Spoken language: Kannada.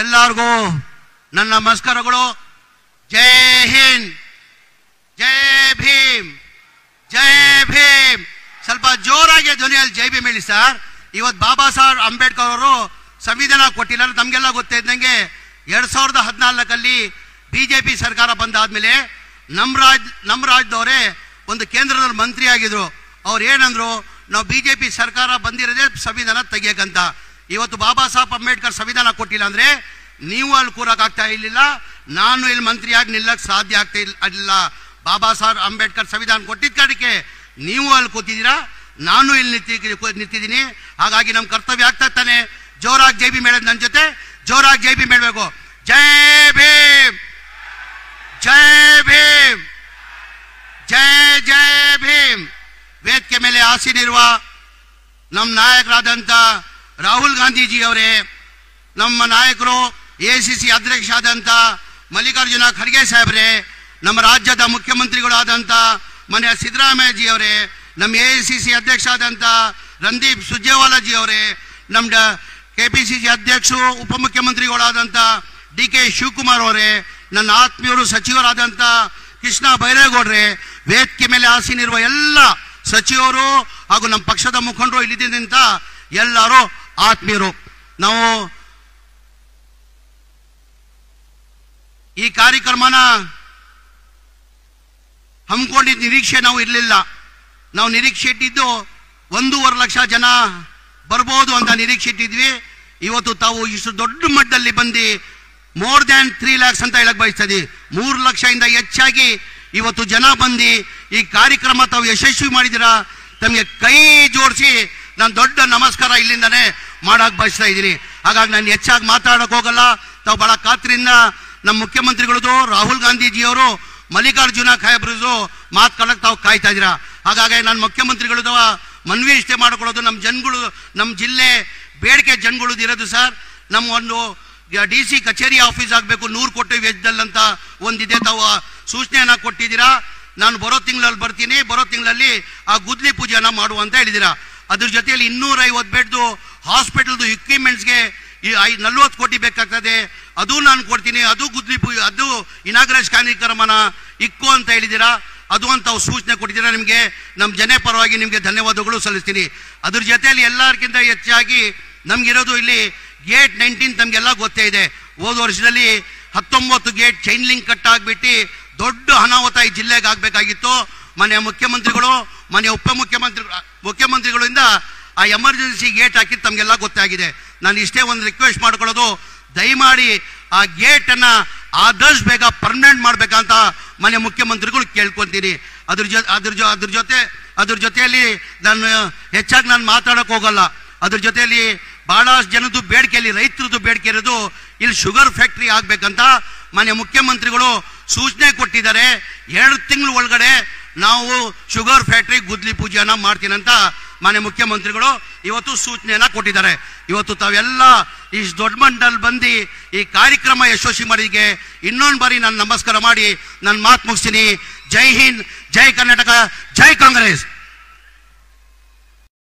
ಎಲ್ಲರಿಗೂ ನನ್ನ ನಮಸ್ಕಾರಗಳು. ಜೈ ಹಿಂದ್, ಜೈ ಭೀಮ್, ಜೈ ಭೀಮ್. ಸ್ವಲ್ಪ ಜೋರಾಗಿ ಧ್ವನಿಯಲ್ಲಿ ಜೈ ಭೀಮ್ ಹೇಳಿ ಸರ್. ಇವತ್ತು ಬಾಬಾ ಸಾಹೇಬ್ ಅಂಬೇಡ್ಕರ್ ಅವರು ಸಂವಿಧಾನ ಕೊಟ್ಟಿಲ್ಲ. ನಮಗೆಲ್ಲ ಗೊತ್ತಿದ್ದಂಗೆ 2014 ಬಿಜೆಪಿ ಸರ್ಕಾರ ಬಂದಾದ್ಮೇಲೆ ನಮ್ಮ ರಾಜ್ಯದವರೇ ಒಂದು ಕೇಂದ್ರದಲ್ಲಿ ಮಂತ್ರಿ ಆಗಿದ್ರು. ಅವ್ರು ಏನಂದ್ರು, ನಾವು ಬಿಜೆಪಿ ಸರ್ಕಾರ ಬಂದಿರೋದೇ ಸಂವಿಧಾನ ತೆಗಿಯಕ್ಕಂತ. ಇವತ್ತು ಬಾಬಾ ಸಾಹೇಬ್ ಅಂಬೇಡ್ಕರ್ ಸಂವಿಧಾನ ಕೊಟ್ಟಿಲ್ಲ ಅಂದ್ರೆ ನೀವು ಅಲ್ಲಿ ಕೂರಕ್ಕಾಗ್ತಾ ಇರಲಿಲ್ಲ, ನಾನು ಇಲ್ಲಿ ಮಂತ್ರಿಯಾಗಿ ನಿಲ್ಲಕ್ಕೆ ಸಾಧ್ಯ ಆಗ್ತಾ ಇಲ್ಲ. ಬಾಬಾ ಸಾಹೇಬ್ ಅಂಬೇಡ್ಕರ್ ಸಂವಿಧಾನ ಕೊಟ್ಟಿದ್ದ ಕಾರಣಕ್ಕೆ ನೀವು ಅಲ್ಲಿ ಕೂತಿದ್ದೀರಾ, ನಾನು ಇಲ್ಲಿ ನಿಂತಿದ್ದೀನಿ. ಹಾಗಾಗಿ ನಮ್ಮ ಕರ್ತವ್ಯ ಆಗ್ತಾ ತಾನೆ ಜೋರಾಗಿ ಜೈ ಭೀಮ್ ಹೇಳೋದು. ನನ್ನ ಜೊತೆ ಜೋರಾಗಿ ಜೈ ಭೀಮ್ ಹೇಳಬೇಕು. ಜೈ ಭೀಮ್, ಜೈ ಭೀಮ್, ಜೈ ಜೈ ಭೀಮ್. ವೇದಿಕೆ ಮೇಲೆ ಆಸೀನಿರುವ ನಮ್ಮ ನಾಯಕರಾದಂಥ ರಾಹುಲ್ ಗಾಂಧೀಜಿ ಅವರೇ, ನಮ್ಮ ನಾಯಕರು ACC ಅಧ್ಯಕ್ಷ ಆದಂಥ ಮಲ್ಲಿಕಾರ್ಜುನ ಖರ್ಗೆ ಸಾಹೇಬ್ರೆ, ನಮ್ಮ ರಾಜ್ಯದ ಮುಖ್ಯಮಂತ್ರಿಗಳಾದಂಥ ಮನೆಯ ಸಿದ್ದರಾಮಯ್ಯಜಿ ಅವರೇ, ನಮ್ಮ AICC ಅಧ್ಯಕ್ಷ ಆದಂಥ ರಣದೀಪ್ ಸುರ್ಜೇವಾಲಾಜಿ ಅವರೇ, ನಮ್ಮ KPCC ಅಧ್ಯಕ್ಷರು ಉಪಮುಖ್ಯಮಂತ್ರಿಗಳಾದಂಥ DK ಶಿವಕುಮಾರ್ ಅವರೇ, ನನ್ನ ಆತ್ಮೀಯರು ಸಚಿವರಾದಂಥ ಕೃಷ್ಣ ಬೈರೇಗೌಡ್ರೆ, ವೇದಿಕೆ ಮೇಲೆ ಆಸೀನಿರುವ ಎಲ್ಲ ಸಚಿವರು ಹಾಗೂ ನಮ್ಮ ಪಕ್ಷದ ಮುಖಂಡರು, ಇಲ್ಲಿದ್ದಂಥ ಎಲ್ಲರೂ ಆತ್ಮೀಯರು. ನಾವು ಈ ಕಾರ್ಯಕ್ರಮನ ಹಮ್ಮಿಕೊಂಡಿದ್ದ ನಿರೀಕ್ಷೆ ನಾವು ಇರಲಿಲ್ಲ. ನಾವು ನಿರೀಕ್ಷೆ ಇಟ್ಟಿದ್ದು 1.5 ಲಕ್ಷ ಜನ ಬರ್ಬೋದು ಅಂತ ನಿರೀಕ್ಷೆ ಇಟ್ಟಿದ್ವಿ. ಇವತ್ತು ತಾವು ಇಷ್ಟು ದೊಡ್ಡ ಮಟ್ಟದಲ್ಲಿ ಬಂದು ಮೋರ್ ದ್ಯಾನ್ 3 lakhs ಅಂತ ಹೇಳಕ್ ಬಯಸ್ತದೆ. 3 ಲಕ್ಷದಿಂದ ಹೆಚ್ಚಾಗಿ ಇವತ್ತು ಜನ ಬಂದು ಈ ಕಾರ್ಯಕ್ರಮ ತಾವು ಯಶಸ್ವಿ ಮಾಡಿದ್ದೀರಾ. ತಮಗೆ ಕೈ ಜೋಡಿಸಿ ನಾನು ದೊಡ್ಡ ನಮಸ್ಕಾರ ಇಲ್ಲಿಂದಾನೆ ಮಾಡಕ್ ಬಯಸ್ತಾ ಇದ್ದೀನಿ. ಹಾಗಾಗಿ ನಾನು ಹೆಚ್ಚಾಗಿ ಮಾತಾಡಕ್ ಹೋಗಲ್ಲ. ತಾವು ಬಹಳ ಖಾತ್ರಿಯಿಂದ ನಮ್ಮ ಮುಖ್ಯಮಂತ್ರಿಗಳದು ರಾಹುಲ್ ಗಾಂಧೀಜಿಯವರು ಮಲ್ಲಿಕಾರ್ಜುನ ಖರ್ಗೆ ಮಾತುಕೊಳ್ಳಕ್ಕೆ ತಾವು ಕಾಯ್ತಾ ಇದ್ದೀರಾ. ಹಾಗಾಗಿ ನಾನು ಮುಖ್ಯಮಂತ್ರಿಗಳದ ಮನವಿ ಇಷ್ಟೇ ಮಾಡ್ಕೊಳ್ಳೋದು, ನಮ್ಮ ಜನಗಳು, ನಮ್ಮ ಜಿಲ್ಲೆ ಬೇಡಿಕೆ ಜನಗಳದ್ದು ಇರೋದು ಸರ್, ನಮ್ಮ ಒಂದು DC ಕಚೇರಿ ಆಫೀಸ್ ಆಗಬೇಕು 100 ಕೋಟಿ ವೆಚ್ಚದಲ್ಲಿ ಅಂತ ಒಂದಿದೆ. ತಾವು ಸೂಚನೆಯನ್ನ ಕೊಟ್ಟಿದ್ದೀರಾ. ನಾನು ಬರೋ ತಿಂಗಳಲ್ಲಿ ಬರ್ತೀನಿ, ಬರೋ ತಿಂಗಳಲ್ಲಿ ಆ ಗುದ್ಲಿ ಪೂಜೆನ ಮಾಡುವ ಅಂತ ಹೇಳಿದ್ದೀರಾ. ಅದ್ರ ಜೊತೆಯಲ್ಲಿ 250 ಬೆಡ್ದು ಹಾಸ್ಪಿಟಲ್ದು ಇಕ್ವಿಪ್ಮೆಂಟ್ಸ್ಗೆ 40 ಕೋಟಿ ಬೇಕಾಗ್ತದೆ, ಅದು ನಾನು ಕೊಡ್ತೀನಿ. ಅದು ಗುದ್ಲಿ ಪೂಜೆ, ಅದು ಇನಾಗ್ರೇಷನ್ ಕಾರ್ಯಕ್ರಮನ ಇಕ್ಕೋ ಅಂತ ಹೇಳಿದ್ದೀರಾ. ಅದು ಅಂತ ಸೂಚನೆ ಕೊಟ್ಟಿದ್ದೀರಾ. ನಿಮಗೆ ನಮ್ಮ ಜನ ಪರವಾಗಿ ನಿಮಗೆ ಧನ್ಯವಾದಗಳು ಸಲ್ಲಿಸ್ತೀನಿ. ಅದ್ರ ಜೊತೆಯಲ್ಲಿ ಎಲ್ಲರಿಗಿಂತ ಹೆಚ್ಚಾಗಿ ನಮಗಿರೋದು ಇಲ್ಲಿ ಗೇಟ್ 19 ತಮಗೆಲ್ಲ ಗೊತ್ತೇ ಇದೆ. ಹೋದ ವರ್ಷದಲ್ಲಿ 19 ಗೇಟ್ ಚೈನ್ ಲಿಂಕ್ ಕಟ್ ಆಗಿಬಿಟ್ಟು ದೊಡ್ಡ ಅನಾಹುತ ಈ ಜಿಲ್ಲೆಗೆ ಆಗಬೇಕಾಗಿತ್ತು. ಮನೆಯ ಮುಖ್ಯಮಂತ್ರಿಗಳು, ಮನೆಯ ಮುಖ್ಯಮಂತ್ರಿಗಳಿಂದ ಆ ಎಮರ್ಜೆನ್ಸಿ ಗೇಟ್ ಹಾಕಿದ್ದು ತಮಗೆಲ್ಲ ಗೊತ್ತಾಗಿದೆ. ನಾನು ಇಷ್ಟೇ ಒಂದು ರಿಕ್ವೆಸ್ಟ್ ಮಾಡ್ಕೊಳ್ಳೋದು, ದಯಮಾಡಿ ಆ ಗೇಟನ್ನು ಆದಷ್ಟು ಬೇಗ ಪರ್ಮನೆಂಟ್ ಮಾಡಬೇಕಂತ ಮನೆ ಮುಖ್ಯಮಂತ್ರಿಗಳು ಕೇಳ್ಕೊತೀನಿ. ಅದ್ರ ಜೊತೆಯಲ್ಲಿ ನಾನು ಹೆಚ್ಚಾಗಿ ನಾನು ಮಾತಾಡೋಕೆ ಹೋಗಲ್ಲ. ಅದ್ರ ಜೊತೆಯಲ್ಲಿ ಬಹಳಷ್ಟು ಜನದ್ದು ಬೇಡಿಕೆಯಲ್ಲಿ, ರೈತರದ್ದು ಬೇಡಿಕೆ ಇರೋದು ಇಲ್ಲಿ ಶುಗರ್ ಫ್ಯಾಕ್ಟ್ರಿ ಆಗ್ಬೇಕಂತ ಮನೆ ಮುಖ್ಯಮಂತ್ರಿಗಳು ಸೂಚನೆ ಕೊಟ್ಟಿದ್ದಾರೆ. 2 ತಿಂಗಳ ಒಳಗಡೆ ನಾವು ಶುಗರ್ ಫ್ಯಾಕ್ಟ್ರಿ ಗುದ್ಲಿ ಪೂಜೆಯನ್ನ ಮಾಡ್ತೀನಿ ಅಂತ ಮನೆ ಮುಖ್ಯಮಂತ್ರಿಗಳು ಇವತ್ತು ಸೂಚನೆಯನ್ನ ಕೊಟ್ಟಿದ್ದಾರೆ. ಇವತ್ತು ತಾವೆಲ್ಲ ಇಷ್ಟು ದೊಡ್ಡ ಮಟ್ಟದಲ್ಲಿ ಬಂದು ಈ ಕಾರ್ಯಕ್ರಮ ಯಶಸ್ವಿ ಮಾಡಿಗೆ ಇನ್ನೊಂದು ಬಾರಿ ನಾನು ನಮಸ್ಕಾರ ಮಾಡಿ ನನ್ನ ಮಾತು ಮುಗಿಸ್ತೀನಿ. ಜೈ ಹಿಂದ್, ಜೈ ಕರ್ನಾಟಕ, ಜೈ ಕಾಂಗ್ರೆಸ್.